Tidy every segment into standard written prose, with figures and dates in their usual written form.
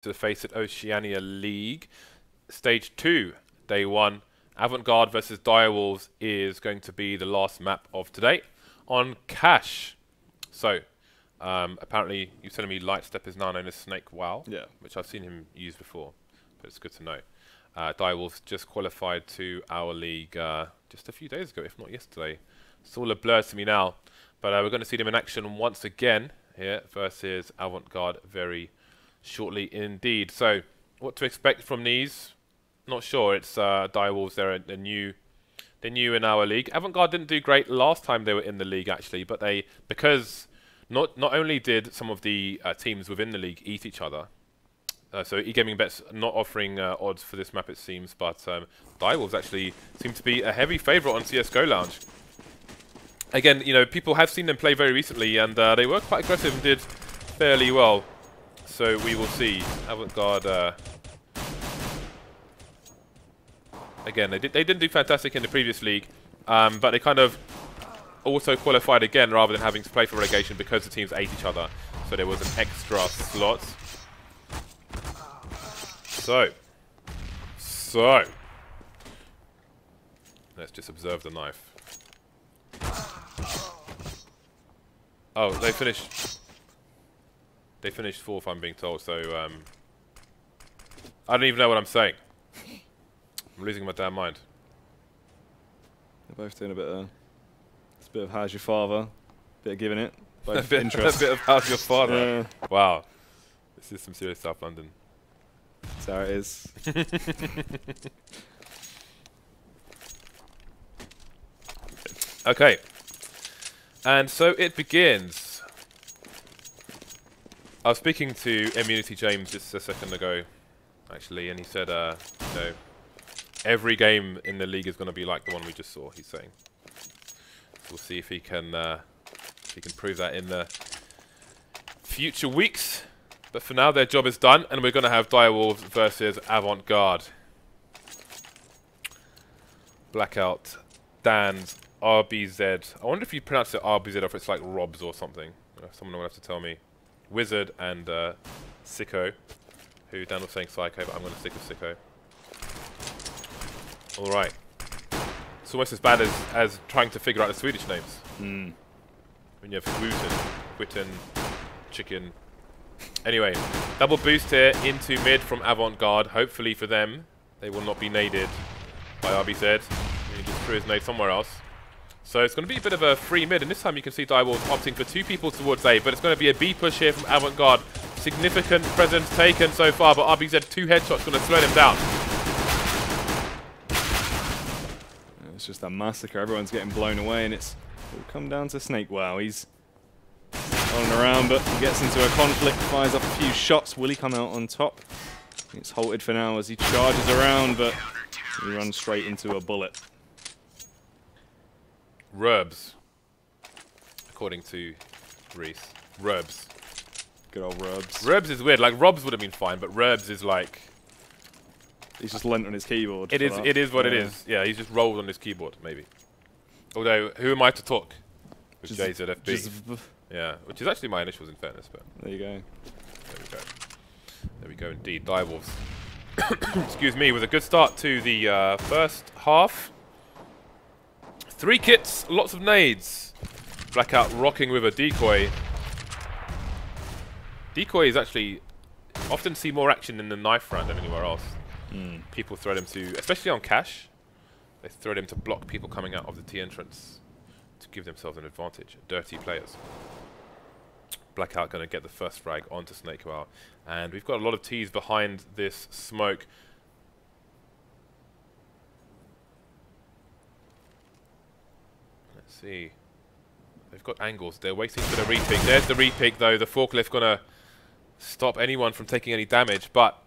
to the FACEIT Oceania League. Stage 2, day 1. Avant Garde versus Direwolves is going to be the last map of today on Cash. So, apparently, you're telling me Lightstep is now known as Snake Wow, yeah, which I've seen him use before, but it's good to know. Direwolves just qualified to our league just a few days ago, if not yesterday. It's all a blur to me now, but we're going to see them in action once again here versus Avant Garde very shortly indeed. So, what to expect from these? Not sure. It's Direwolves. They're new in our league. Avant Garde didn't do great last time they were in the league actually, but because not only did some of the teams within the league eat each other. So e-gaming bets not offering odds for this map it seems, but Direwolves actually seem to be a heavy favourite on CS:GO Lounge. Again, you know, people have seen them play very recently, and they were quite aggressive and did fairly well. So we will see. Avant Garde. Again, they didn't do fantastic in the previous league, but they kind of also qualified again rather than having to play for relegation because the teams ate each other. So there was an extra slot. So let's just observe the knife. Oh, they finished fourth, I'm being told. So I don't even know what I'm saying. I'm losing my damn mind. they're both doing a bit of how's your father, bit of giving it, both a bit of how's your father. Yeah. Wow, this is some serious South London. That's how it is. Okay, and so it begins. I was speaking to Immunity James just a second ago, actually, and he said, you know, every game in the league is going to be like the one we just saw. He's saying. So we'll see if he can prove that in the future weeks. But for now, their job is done, and we're going to have Direwolves versus Avant Garde. Blackout, DANZ, RBZ. I wonder if you pronounce it RBZ or if it's like Robs or something. Someone will have to tell me. Wizard and Sico, who Dan was saying Psycho, but I'm going to stick with Sico. All right. It's almost as bad as trying to figure out the Swedish names. Mm. When you have Witten, Chicken. Anyway, double boost here into mid from Avant Garde. Hopefully for them, they will not be naded by RBZ. He just threw his nade somewhere else. So it's going to be a bit of a free mid, and this time you can see Direwolves opting for 2 people towards A, but it's going to be a B push here from Avant Garde. Significant presence taken so far, but RBZ 2 headshots going to slow them down. It's just a massacre. Everyone's getting blown away, and it's all come down to Snake Wow. He's on and around, but he gets into a conflict, fires up a few shots. Will he come out on top? It's halted for now as he charges around, but he runs straight into a bullet. Rubs, according to Reese. Rubs. Good old Rubs. Rubs is weird. Like Robs would have been fine, but Rubs is like he's just leant on his keyboard. It is what it is. Yeah, he's just rolled on his keyboard, maybe. Although, who am I to talk with JZFB? Yeah, which is actually my initials in fairness, but there you go. There we go. There we go indeed. Direwolves. Excuse me, with a good start to the first half. 3 kits, lots of nades. Blackout rocking with a decoy. Decoy is actually often see more action in the knife round than anywhere else. Mm. People throw them to, especially on Cash, they throw them to block people coming out of the T entrance to give themselves an advantage. Dirty players. Blackout going to get the first frag onto Snake Wow, and we've got a lot of T's behind this smoke. Let's see. They've got angles. They're waiting for the repick. There's the repick, though. The forklift going to stop anyone from taking any damage, but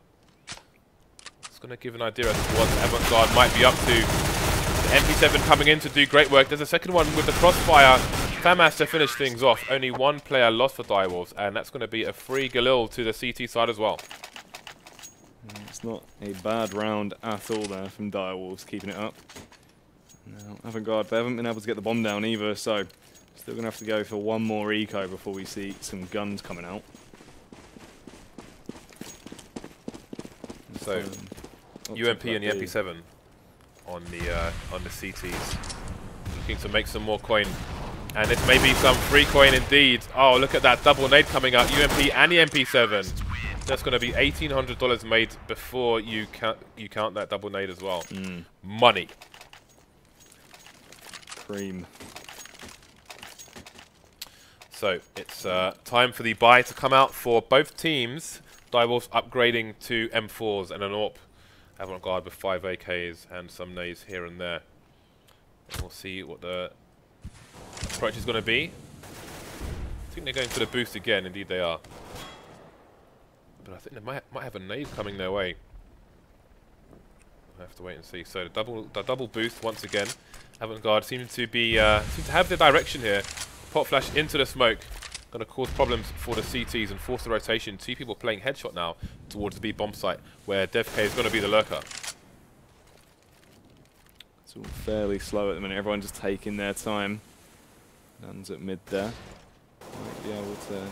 it's going to give an idea as to what Avant Garde might be up to. The MP7 coming in to do great work. There's a second one with the crossfire. Pyjamas to finish things off. Only 1 player lost for Direwolves, and that's going to be a free Galil to the CT side as well. It's not a bad round at all there from Direwolves, keeping it up. Now, Avant Garde, they haven't been able to get the bomb down either, so still going to have to go for 1 more eco before we see some guns coming out. So UMP and the MP7 on the CTs, looking to make some more coin, and this may be some free coin indeed. Oh, look at that double nade coming out, UMP and the MP7. That's going to be $1,800 made before you count that double nade as well. Money. Cream. So it's time for the buy to come out for both teams. Direwolves upgrading to M4s and an AWP. Avant Garde with 5 AKs and some nades here and there. And we'll see what the approach is going to be. I think they're going for the boost again. Indeed they are. But I think they might have a nade coming their way. We'll have to wait and see. So the double boost once again. Avant Garde seem to have the direction here. Pop flash into the smoke. Going to cause problems for the CTs and force the rotation. 2 people playing headshot now towards the B bomb site, where DevK is going to be the lurker. It's all fairly slow at the minute. Everyone just taking their time. DANZ at mid there. Might be able to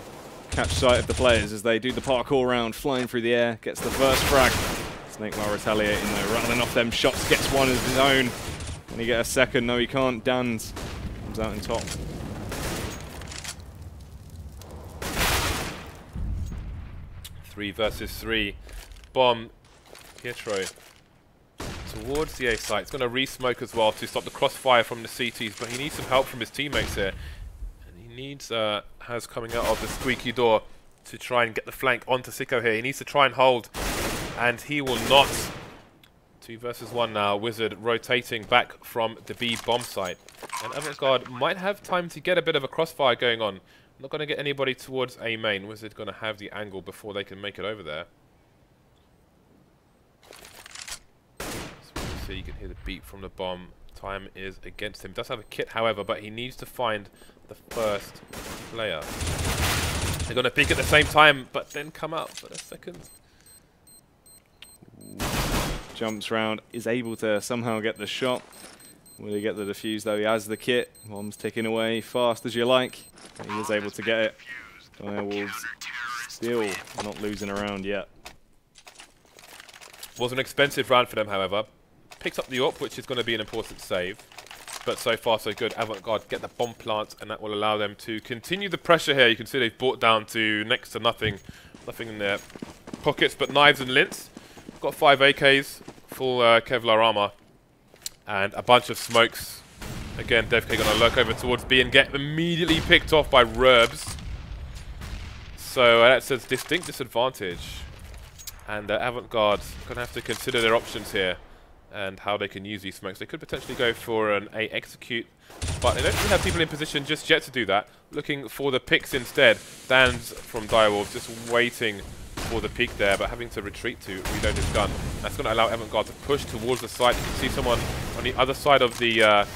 catch sight of the players as they do the parkour round, flying through the air, gets the first frag. SnakeWow retaliating though, rattling off them shots, gets one as his own. Can he get a second? No, he can't. DANZ comes out on top. 3 versus 3. Bomb. Pietro towards the A site. It's going to re-smoke as well to stop the crossfire from the CTs, but he needs some help from his teammates here. And he needs HaZ coming out of the squeaky door to try and get the flank onto Sico here. He needs to try and hold, and he will not. 2 versus 1 now. Wizard rotating back from the B bomb site. And Avant Garde might have time to get a bit of a crossfire going on. Not going to get anybody towards A main. Wizard going to have the angle before they can make it over there. So you can hear the beep from the bomb. Time is against him. Does have a kit, however, but he needs to find the first player. They're going to peek at the same time, but then come out for a second. Jumps round, is able to somehow get the shot. Will he get the defuse though? He has the kit. Bomb's ticking away fast as you like. He is able to get it. Direwolves still not losing a round yet. Was an expensive round for them, however. Picks up the AWP, which is going to be an important save. But so far so good. Avant Garde get the bomb plant, and that will allow them to continue the pressure here. You can see they've brought down to next to nothing. Nothing in their pockets but knives and lints. Got 5 AKs, full Kevlar armor, and a bunch of smokes. Again, DevK going to lurk over towards B and get immediately picked off by Rerbs. So that's a distinct disadvantage. And Avant Garde going to have to consider their options here and how they can use these smokes. They could potentially go for an A execute, but they don't really have people in position just yet to do that. Looking for the picks instead. DANZ from Direwolves just waiting for the peak there, but having to retreat to reload his gun. That's going to allow Avant Garde to push towards the site. You can see someone on the other side of the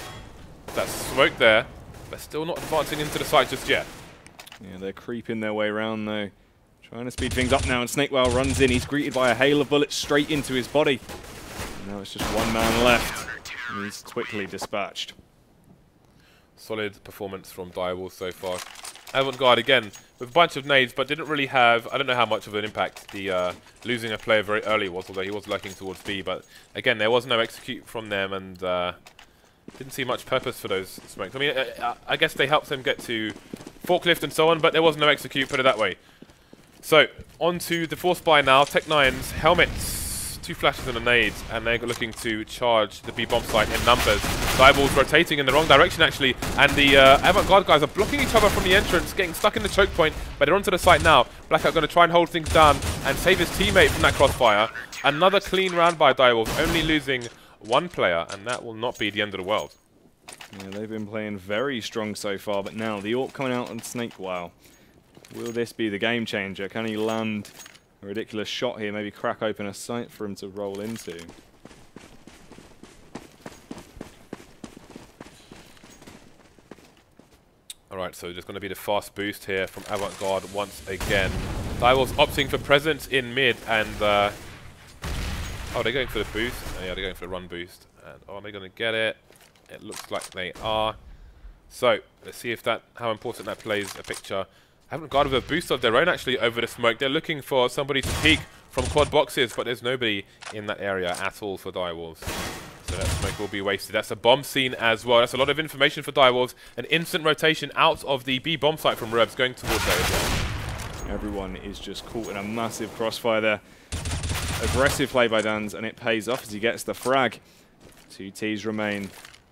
that smoke there, but still not advancing into the site just yet. Yeah, they're creeping their way around though. Trying to speed things up now, and SnakeWow runs in. He's greeted by a hail of bullets straight into his body. And now it's just one man left, and he's quickly dispatched. Solid performance from Direwolves so far. Avant Garde again with a bunch of nades, but didn't really have, I don't know how much of an impact the losing a player very early was, although he was lurking towards B. But again, there was no execute from them, and didn't see much purpose for those smokes. I mean, I guess they helped them get to forklift and so on, but there was no execute, put it that way. So, on to the force buy now. Tech9's helmets, 2 flashes and a nade, and they're looking to charge the B bomb site in numbers. Direwolves rotating in the wrong direction actually, and the Avant Garde guys are blocking each other from the entrance, getting stuck in the choke point, but they're onto the site now. blackout going to try and hold things down and save his teammate from that crossfire. Another clean round by Direwolves, only losing 1 player, and that will not be the end of the world. Yeah, they've been playing very strong so far, but now the AWP coming out on SnakeWow. Will this be the game changer? Can he land a ridiculous shot here, maybe crack open a site for him to roll into? Alright, so just going to be the fast boost here from Avant Garde once again. Direwolves opting for presence in mid, and oh, they're going for the boost. Oh, yeah, they're going for the run boost. And are they going to get it? It looks like they are. So let's see if how important that plays a picture. Haven't Garde with a boost of their own actually over the smoke. They're looking for somebody to peek from quad boxes, but there's nobody in that area at all for Direwolves. So that smoke will be wasted. That's a bomb scene as well. That's a lot of information for Direwolves. An instant rotation out of the B bomb site from Rebs going towards there as well. Everyone is just caught in a massive crossfire there. Aggressive play by DANZ, and it pays off as he gets the frag. 2 Ts remain.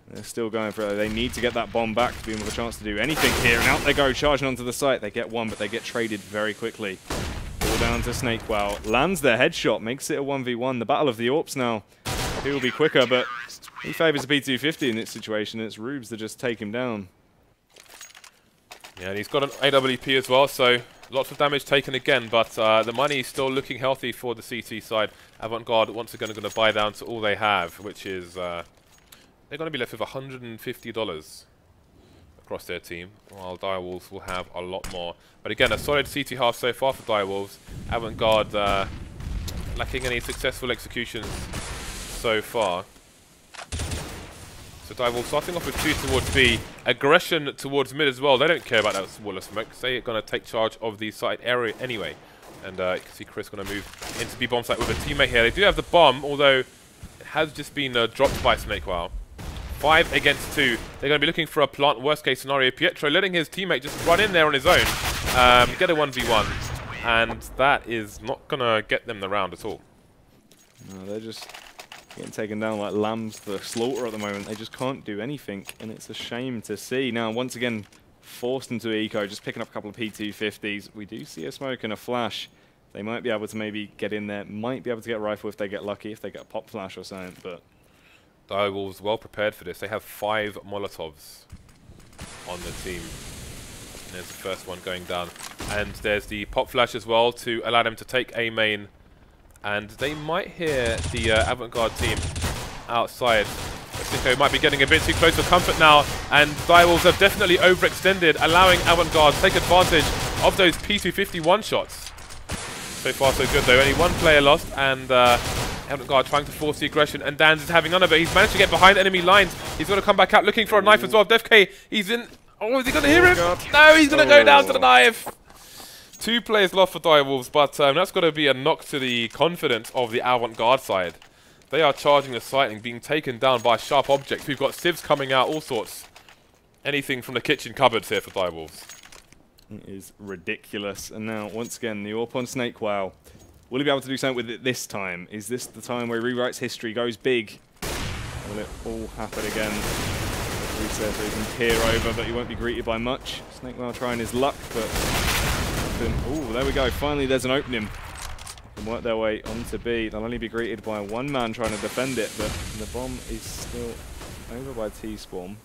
They're still going for it. They need to get that bomb back to be with a chance to do anything here. And out they go, charging onto the site. They get one, but they get traded very quickly. Ball down to SnakeWow. Lands their headshot, makes it a 1v1. The battle of the AWPs now. He will be quicker, but he favors a P250 in this situation. It's Rubes that just take him down. Yeah, and he's got an AWP as well, so lots of damage taken again, but the money is still looking healthy for the CT side. Avant Garde once again are going to buy down to all they have, which is they're going to be left with $150 across their team, while Direwolves will have a lot more. But again, a solid CT half so far for Direwolves. Avant Garde lacking any successful executions so far. So Direwolves starting off with 2 towards B. Aggression towards mid as well. They don't care about that wall of smoke. They're going to take charge of the site area anyway. And you can see Chris going to move into B bomb site with a teammate here. They do have the bomb, although it has just been dropped by SnakeWow. 5 against 2. They're going to be looking for a plant worst case scenario. Pietro letting his teammate just run in there on his own. Get a 1v1. And that is not going to get them the round at all. No, they're just getting taken down like lambs to the slaughter at the moment. They just can't do anything, and it's a shame to see. Now, once again, forced into eco, just picking up a couple of P250s. We do see a smoke and a flash. They might be able to maybe get in there, might be able to get a rifle if they get lucky, if they get a pop flash or something, but Direwolves well prepared for this. They have 5 Molotovs on the team. And there's the first one going down. And there's the pop flash as well to allow them to take A main. And they might hear the Avant Garde team outside. Sico might be getting a bit too close for comfort now. And Direwolves have definitely overextended, allowing Avant Garde to take advantage of those P250 one-shots. So far so good though. Only 1 player lost, and Avant Garde trying to force the aggression, and DANZ is having none of it. He's managed to get behind enemy lines. He's got to come back out looking for a knife as well. DevK, he's in. Oh, is he going to hear him? No, he's going to go down to the knife. 2 players lost for Direwolves, but that's got to be a knock to the confidence of the Avant Garde side. They are charging the site and being taken down by sharp objects. We've got civs coming out, all sorts. Anything from the kitchen cupboards here for Direwolves. it is ridiculous. And now, once again, the AWP on SnakeWow. Will he be able to do something with it this time? Is this the time where he rewrites history, goes big? Will it all happen again? Reset so he can peer over, but he won't be greeted by much. SnakeWow trying his luck, but... Oh, there we go. Finally, there's an opening. They can work their way onto B. They'll only be greeted by one man trying to defend it, but the bomb is still over by T-Spawn.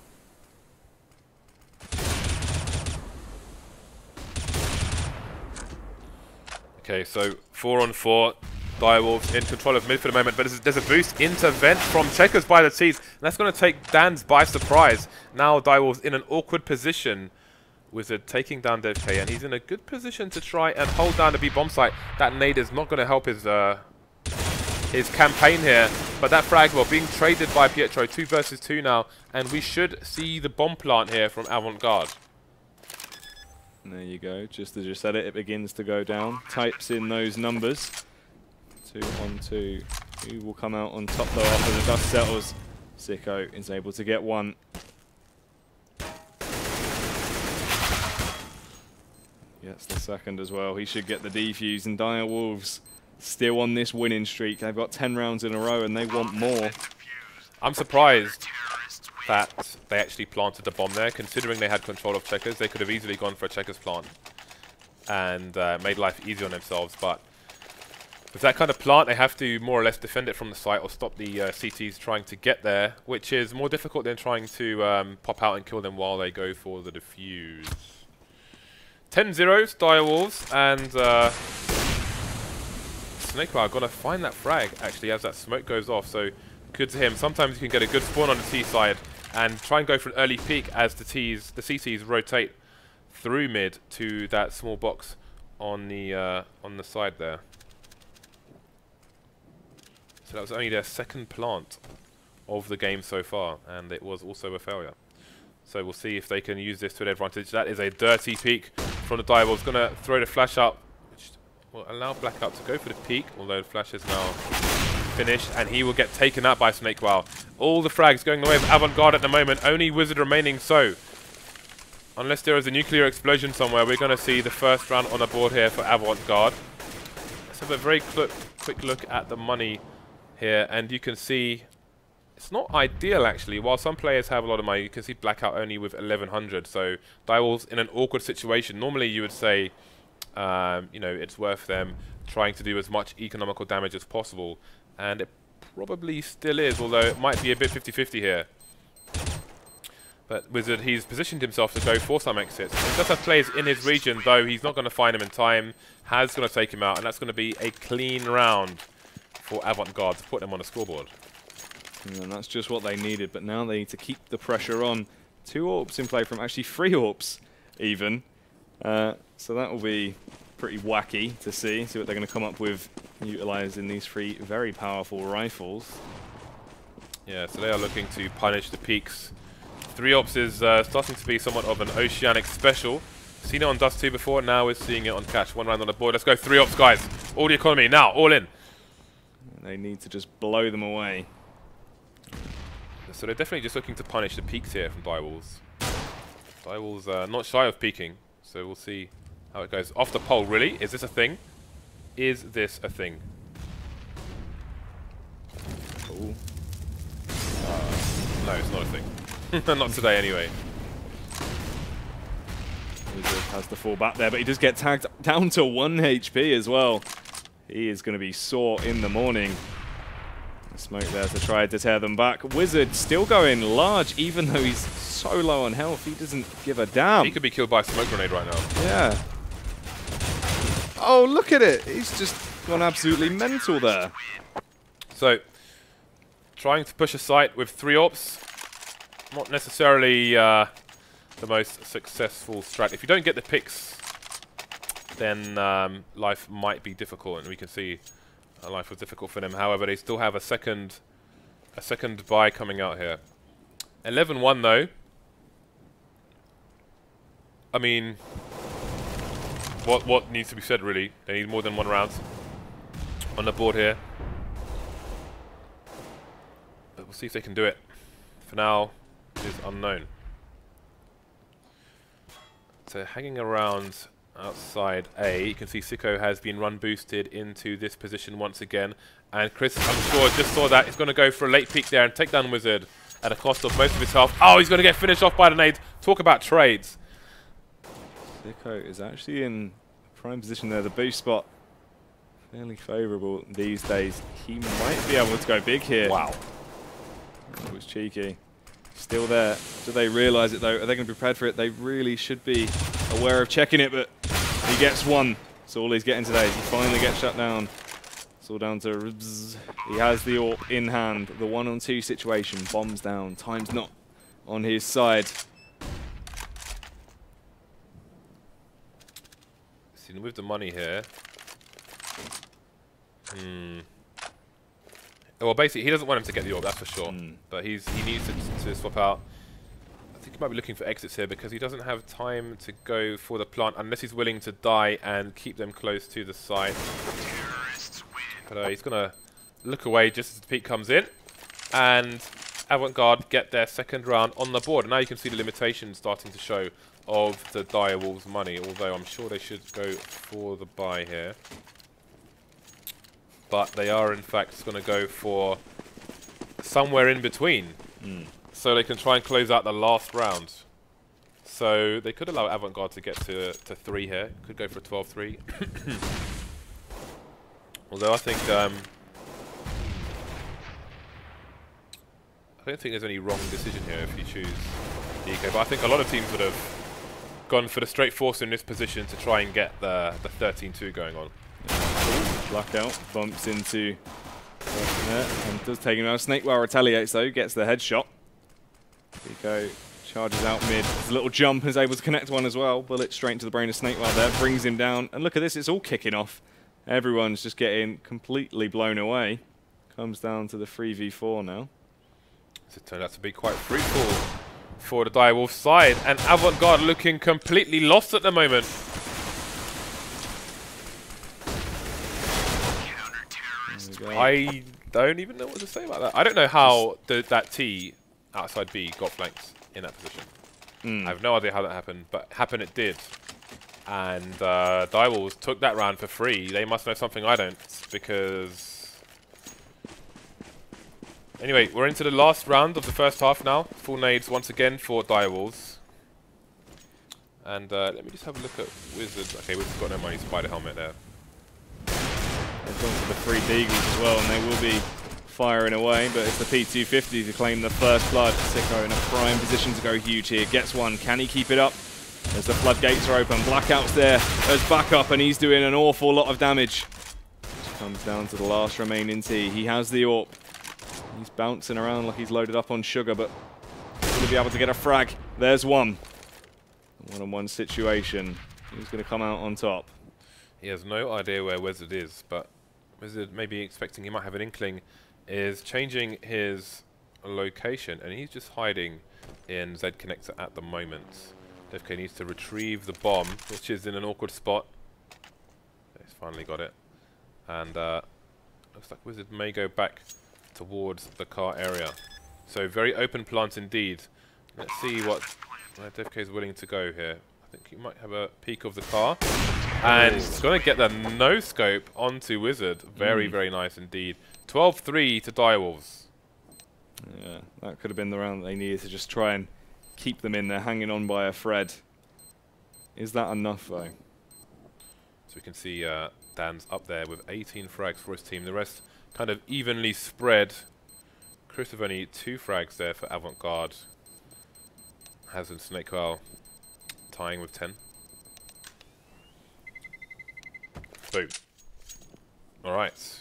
Okay, so 4-on-4. Direwolves in control of mid for the moment, but there's a boost into vent from Checkers by the T's, and that's going to take DANZ by surprise. Now Direwolves in an awkward position. Wizard taking down DevK, and he's in a good position to try and hold down the B bomb site. That nade is not going to help his campaign here, but that frag, well, being traded by Pietro, 2 versus 2 now, and we should see the bomb plant here from Avant Garde. And there you go, just as you said it, it begins to go down. Types in those numbers. 2-on-2. Who will come out on top though after the dust settles? Sico is able to get one. Gets the second as well. He should get the defuse, and Direwolves still on this winning streak. They've got 10 rounds in a row and they want more. I'm surprised that they actually planted the bomb there, considering they had control of Checkers. They could have easily gone for a Checkers plant and made life easier on themselves, but with that kind of plant, they have to more or less defend it from the site or stop the CTs trying to get there, which is more difficult than trying to pop out and kill them while they go for the defuse. 10-0, Direwolves, and SnakeWow are going to find that frag, actually, as that smoke goes off, so good to him. Sometimes you can get a good spawn on the T side and try and go for an early peek as the CTs rotate through mid to that small box on the side there. So that was only their second plant of the game so far, and it was also a failure. So we'll see if they can use this to their advantage. That is a dirty peek from the Direwolves. Going to throw the flash up, which will allow blackout to go for the peak, although the flash is now finished, and he will get taken out by SnakeWow. All the frags going away with Avant Garde at the moment, only Wizard remaining, so unless there is a nuclear explosion somewhere, we're going to see the first round on the board here for Avant Garde. Let's have a very quick look at the money here, and you can see it's not ideal actually. While some players have a lot of money, you can see blackout only with 1100, so Direwolves in an awkward situation. Normally you would say, you know, it's worth them trying to do as much economical damage as possible, and it probably still is, although it might be a bit 50-50 here. But Wizard, he's positioned himself to go for some exits. He does have players in his region, though he's not going to find him in time. HaZ going to take him out, and that's going to be a clean round for Avant Garde to put them on the scoreboard. And that's just what they needed, but now they need to keep the pressure on. 2 AWPs in play from actually 3 AWPs even. So that will be pretty wacky to see what they're going to come up with utilising these 3 very powerful rifles. Yeah, so they are looking to punish the peaks. 3 AWPs is starting to be somewhat of an Oceanic special. Seen it on Dust 2 before, now we're seeing it on Catch. 1 round on the board. Let's go 3 AWPs, guys. All the economy, now, all in. They need to just blow them away. So they're definitely just looking to punish the peaks here from Direwolves. Direwolves not shy of peaking, so we'll see how it goes. Off the pole, really? Is this a thing? Is this a thing? Ooh. No, it's not a thing. Not today, anyway. Wizard has the fall back there, but he does get tagged down to 1 HP as well. He is going to be sore in the morning. Smoke there to try to tear them back. Wizard still going large, even though he's so low on health. He doesn't give a damn. He could be killed by a smoke grenade right now. Yeah. Oh, look at it. He's just gone absolutely mental there. So, trying to push a site with 3 AWPs. Not necessarily the most successful strat. If you don't get the picks, then life might be difficult, and we can see life was difficult for them. However, they still have a second buy coming out here. 11-1 though. I mean, what needs to be said really? They need more than 1 round on the board here. But we'll see if they can do it. For now, it is unknown. So hanging around outside A, you can see Sico has been run boosted into this position once again, and Chris, I'm sure, just saw that. He's going to go for a late peek there and take down Wizard at a cost of most of his health. Oh, he's going to get finished off by the nade. Talk about trades. Sico is actually in prime position there. The boost spot fairly favourable these days. He might be able to go big here. Wow. That was cheeky. Still there. Do they realise it though? Are they going to be prepared for it? They really should be aware of checking it, but he gets 1. That's all he's getting today. He finally gets shut down. It's all down to RBZ. He has the AWP in hand. The 1-on-2 situation. Bombs down. Time's not on his side. See, with the money here. Well, basically, he doesn't want him to get the AWP, that's for sure. But he needs to swap out. I think he might be looking for exits here because he doesn't have time to go for the plant unless he's willing to die and keep them close to the site. But he's going to look away just as the peak comes in. And Avant Garde get their 2nd round on the board. And now you can see the limitations starting to show of the Direwolves money, although I'm sure they should go for the buy here. But they are in fact going to go for somewhere in between. So they can try and close out the last round. So they could allow Avant Garde to get to 3 here. Could go for a 12-3. Although I think I don't think there's any wrong decision here if you choose DK. But I think a lot of teams would have gone for the straight force in this position to try and get the 13-2 going on. Blackout bumps into there and does take him out. SnakeWow retaliates though, gets the headshot. Sico charges out mid. There's a little jump and is able to connect one as well. Bullet straight into the brain of SnakeWow there, brings him down. And look at this, it's all kicking off. Everyone's just getting completely blown away. Comes down to the 3v4 now. So it turned out to be quite fruitful for the Direwolf side. And Avant Garde looking completely lost at the moment. I don't even know what to say about that. I don't know how that T outside B got flanked in that position. I have no idea how that happened, but happen it did. And Direwolves took that round for free. They must know something I don't, because... Anyway, we're into the last round of the first half now. Full nades once again for Direwolves. And let me just have a look at Wizard. Okay, Wizard's got no money spider helmet there. They've gone for the 3 Deagles as well, and they will be firing away, but it's the P250 to claim the first blood. Sico in a prime position to go huge here. Gets one. Can he keep it up? As the floodgates are open. Blackout's there as backup, and he's doing an awful lot of damage. Which comes down to the last remaining T. He has the AWP. He's bouncing around like he's loaded up on sugar, but he's going to be able to get a frag. There's one. One-on-one situation. Who's going to come out on top? He has no idea where Wizard is, but Wizard maybe expecting he might have an inkling is changing his location, and he's just hiding in Z connector at the moment. DevK needs to retrieve the bomb, which is in an awkward spot. He's finally got it. And looks like Wizard may go back towards the car area. So very open plant indeed. Let's see what DevK is willing to go here. I think he might have a peek of the car. And he's going to get the no-scope onto Wizard. Very, very nice indeed. 12-3 to Direwolves. Yeah, that could have been the round they needed to just try and keep them in there, hanging on by a thread. Is that enough, though? So we can see DANZ up there with 18 frags for his team. The rest kind of evenly spread. Chris have only 2 frags there for Avant Garde. HaZ and Snakewell tying with 10. Boom. Alright.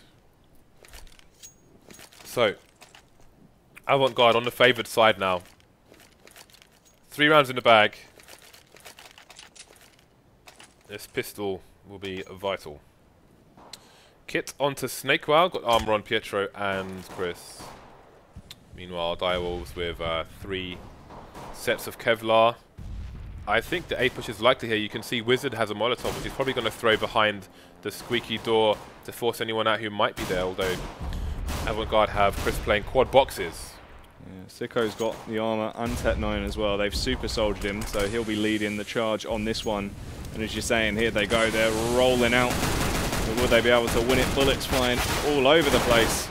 So, Avant Garde on the favoured side now. 3 rounds in the bag. This pistol will be vital. Kit onto Snakewell. Got armor on Pietro and Chris. Meanwhile, Direwolves with 3 sets of Kevlar. I think the A push is likely here. You can see Wizard has a Molotov, which he's probably going to throw behind the squeaky door to force anyone out who might be there, although Avant Garde have Chris playing quad boxes. Yeah, Sico's got the armor and Tet 9 as well. They've super soldiered him, so he'll be leading the charge on this one. And as you're saying, here they go. They're rolling out. But will they be able to win it? Bullets flying all over the place.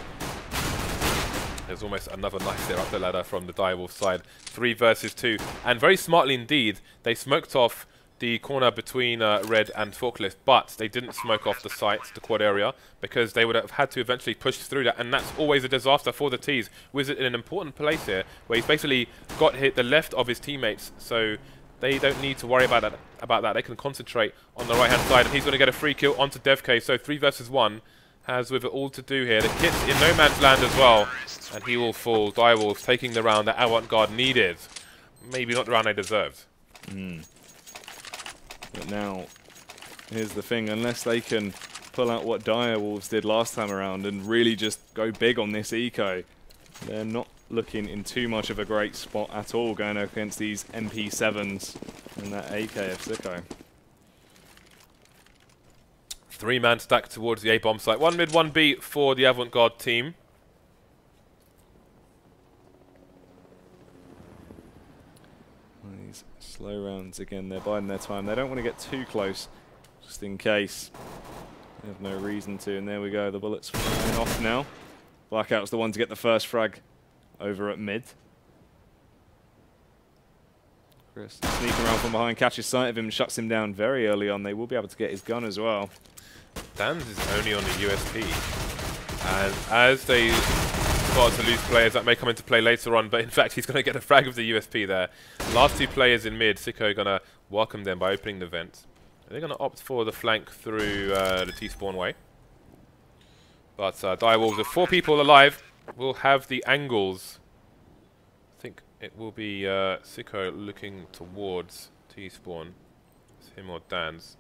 There's almost another knife there up the ladder from the Direwolf side. 3 versus 2. And very smartly indeed, they smoked off the corner between Red and Forklift, but they didn't smoke off the site, the quad area, because they would have had to eventually push through that, and that's always a disaster for the T's. Wizard in an important place here, where he's basically got hit the left of his teammates, so they don't need to worry about that. They can concentrate on the right-hand side, and he's going to get a free kill onto DevK, so 3 versus 1. HaZ with it all to do here. The Kit's in no man's land as well, and he will fall. Direwolves taking the round that Avant Garde needed. Maybe not the round they deserved. But now, here's the thing. Unless they can pull out what Direwolves did last time around and really just go big on this eco, they're not looking in too much of a great spot at all going against these MP7s and that AK of Sico. 3-man stack towards the A-bomb site. 1 mid, 1 B for the Avant Garde team. These slow rounds again, they're biding their time. They don't want to get too close, just in case. They have no reason to, and there we go. The bullets flying off now. Blackout's the one to get the first frag over at mid. Chris sneaking around from behind, catches sight of him, shuts him down very early on. They will be able to get his gun as well. DANZ is only on the USP, and as they start to lose players, that may come into play later on, but in fact he's going to get a frag of the USP there. Last 2 players in mid, Sico going to welcome them by opening the vent. They're going to opt for the flank through the T-spawn way. But Direwolves with 4 people alive will have the angles. I think it will be Sico looking towards T-spawn. It's him or DANZ.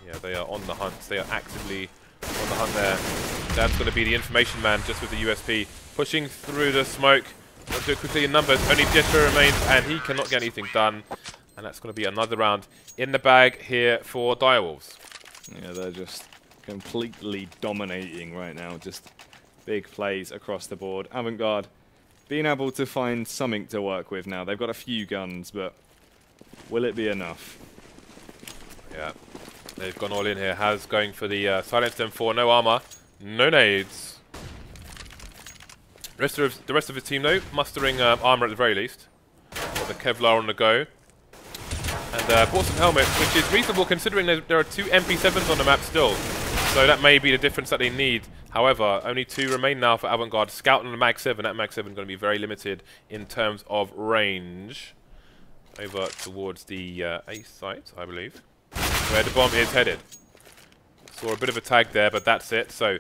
Yeah, they are on the hunt. They are actively on the hunt there. DANZ's going to be the information man just with the USP. Pushing through the smoke. Let's do it quickly in numbers. Only Pietro remains, and he cannot get anything done. And that's going to be another round in the bag here for Direwolves. Yeah, they're just completely dominating right now. Just big plays across the board. Avant Garde being able to find something to work with now. They've got a few guns, but will it be enough? Yeah, they've gone all in here. HaZ going for the silenced M4. No armor, no nades. The rest of his team, though, mustering armor at the very least. Got the Kevlar on the go. And bought some helmets, which is reasonable considering there are 2 MP7s on the map still. So that may be the difference that they need. However, only 2 remain now for Avant Garde. Scout on the Mag 7. That Mag 7 is going to be very limited in terms of range. Over towards the A site, I believe, where the bomb is headed. Saw a bit of a tag there, but that's it. So,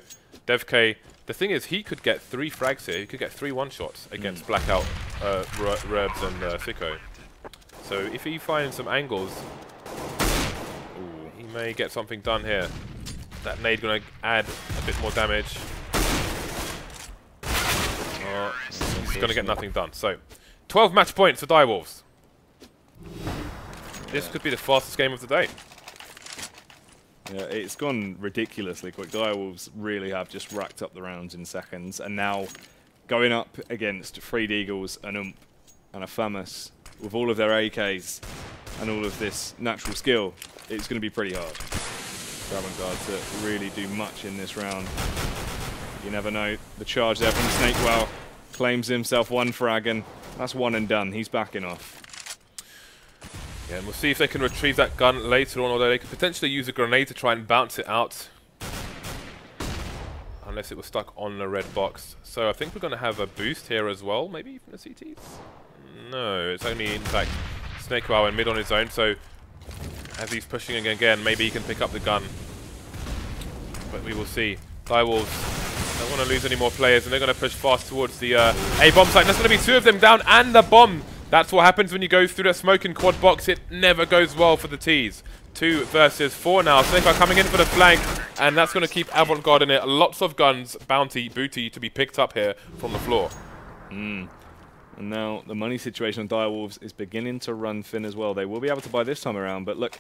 DevK, the thing is, he could get 3 frags here. He could get 3 one-shots against Blackout, Rebs, and Sico. So, if he finds some angles, he may get something done here. That nade going to add a bit more damage. He's going to get nothing done. So, 12 match points for Direwolves. This could be the fastest game of the day. Yeah, it's gone ridiculously quick. Direwolves really have just racked up the rounds in seconds, and now going up against Freed Eagles, an Ump, and a FAMAS with all of their AKs and all of this natural skill, it's going to be pretty hard for Avant Garde to really do much in this round. You never know. The charge there from Snakewell claims himself 1 frag, and that's 1 and done. He's backing off. Yeah, and we'll see if they can retrieve that gun later on, although they could potentially use a grenade to try and bounce it out. Unless it was stuck on the red box. So I think we're going to have a boost here as well, maybe from the CTs? No, it's only, in fact, Snakewell in mid on his own, so as he's pushing again, maybe he can pick up the gun. But we will see. Direwolves don't want to lose any more players, and they're going to push fast towards the A-bomb site. There's going to be 2 of them down, and the bomb! That's what happens when you go through that smoking quad box. It never goes well for the T's. 2 versus 4 now. Snakewell coming in for the flank, and that's going to keep Avant Garde in it. Lots of guns, booty to be picked up here from the floor. And now the money situation on Direwolves is beginning to run thin as well. They will be able to buy this time around, but look,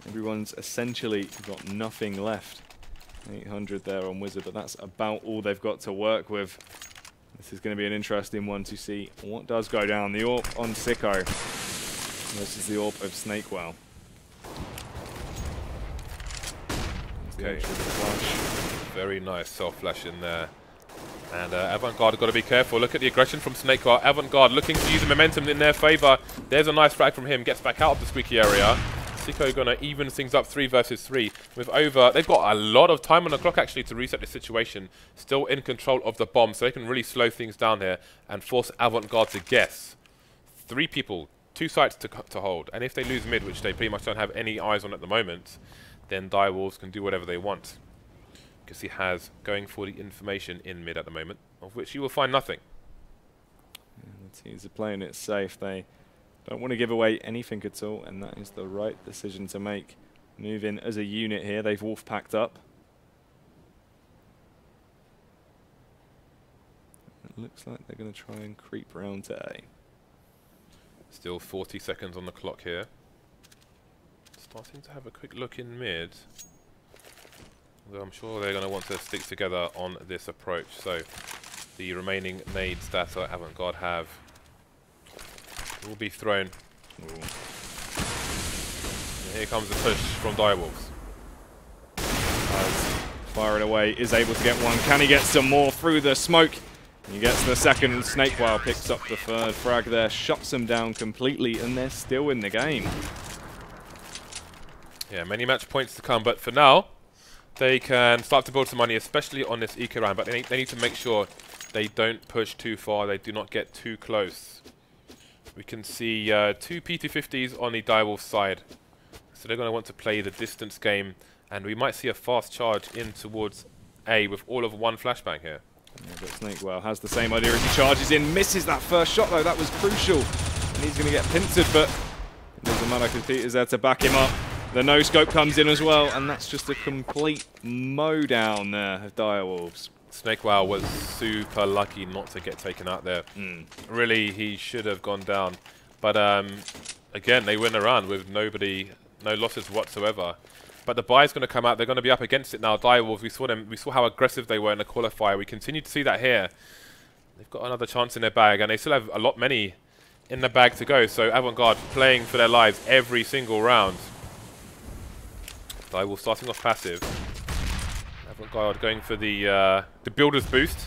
everyone's essentially got nothing left. 800 there on Wizard, but that's about all they've got to work with. This is going to be an interesting one to see what does go down. The AWP on Sico versus the AWP of Snakewell. Okay, very nice self-flash in there. And Avant Garde have got to be careful. Look at the aggression from Snakewell. Avant Garde looking to use the momentum in their favour. There's a nice frag from him. Gets back out of the squeaky area. Sico going to even things up 3 versus 3. With they've got a lot of time on the clock actually to reset the situation. Still in control of the bomb, so they can really slow things down here and force Avant Garde to guess. 3 people, 2 sites to hold. And if they lose mid, which they pretty much don't have any eyes on at the moment, then Direwolves can do whatever they want. Because he has going for the information in mid at the moment, of which you will find nothing. Yeah, the teams are playing it safe. They don't want to give away anything at all, and that is the right decision to make. Move in as a unit here. They've wolf packed up. It looks like they're going to try and creep round to A. Still 40 seconds on the clock here. Starting to have a quick look in mid. Although I'm sure they're going to want to stick together on this approach. So the remaining nades that Avant Garde have will be thrown. And here comes the push from Direwolves. Firing away, is able to get one. Can he get some more through the smoke? He gets the second, and Snakewell picks up the 3rd frag there, shuts them down completely, and they're still in the game. Yeah, many match points to come, but for now, they can start to build some money, especially on this eco round, but they need to make sure they don't push too far, they do not get too close. We can see 2 PT50s on the Direwolf side, so they're going to want to play the distance game, and we might see a fast charge in towards A with all of 1 flashbang here. Yeah, but Snakewell has the same idea as he charges in, misses that first shot though, that was crucial, and he's going to get pincered, but it doesn't matter because Peter's there to back him up. The no-scope comes in as well, and that's just a complete mow-down there of Direwolves. Snakewell was super lucky not to get taken out there. Really, he should have gone down. But again, they win the round with no losses whatsoever. But the buy's going to come out. They're going to be up against it now. Direwolves, we saw them. We saw how aggressive they were in the qualifier. We continue to see that here. They've got another chance in their bag, and they still have many in the bag to go. So Avant Garde playing for their lives every single round. Direwolves starting off passive. Avant Garde going for the builder's boost.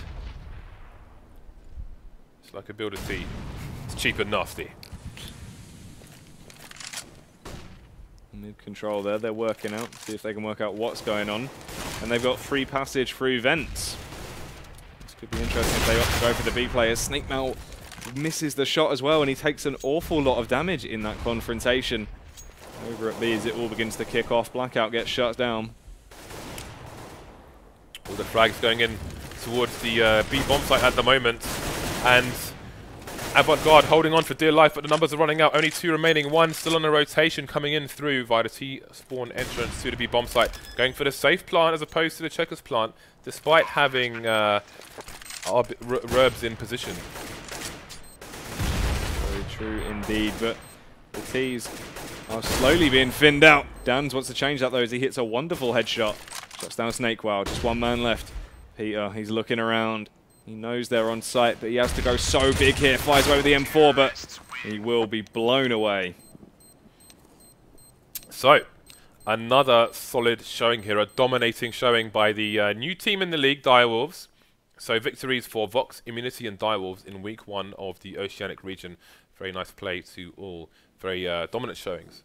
It's like a builder's tee. It's cheap and nasty. Mid control there, they're working out, see if they can work out what's going on. And they've got free passage through vents. This could be interesting if they opt to go for the B players. Snakemail misses the shot as well, and he takes an awful lot of damage in that confrontation. Over at B as it all begins to kick off, Blackout gets shut down. All the frags going in towards the B bomb site at the moment. And Avant Garde holding on for dear life, but the numbers are running out. Only 2 remaining. 1 still on a rotation coming in through via the T-spawn entrance to the B bomb site. Going for the safe plant as opposed to the checkers plant, despite having Rerbs in position. Very true indeed, but the T's are slowly being thinned out. DANZ wants to change that though as he hits a wonderful headshot. Shuts down Snakewow, just 1 man left. Peter, he's looking around. He knows they're on site, but he has to go so big here. Flies away with the M4, but he will be blown away. So, another solid showing here. A dominating showing by the new team in the league, Direwolves. So, victories for Vox, Immunity and Direwolves in week 1 of the Oceanic region. Very nice play to all. Very dominant showings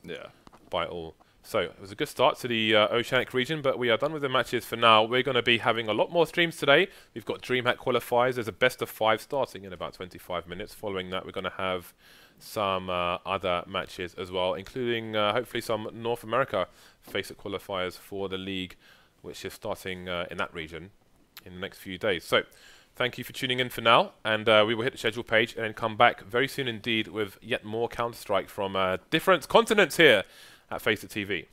by all. So, it was a good start to the Oceanic region, but we are done with the matches for now. We're going to be having a lot more streams today. We've got DreamHack qualifiers. There's a best of 5 starting in about 25 minutes. Following that, we're going to have some other matches as well, including hopefully some North America FACEIT qualifiers for the league, which is starting in that region in the next few days. So, thank you for tuning in for now, and we will hit the schedule page and then come back very soon indeed with yet more Counter-Strike from different continents here at FACEIT TV.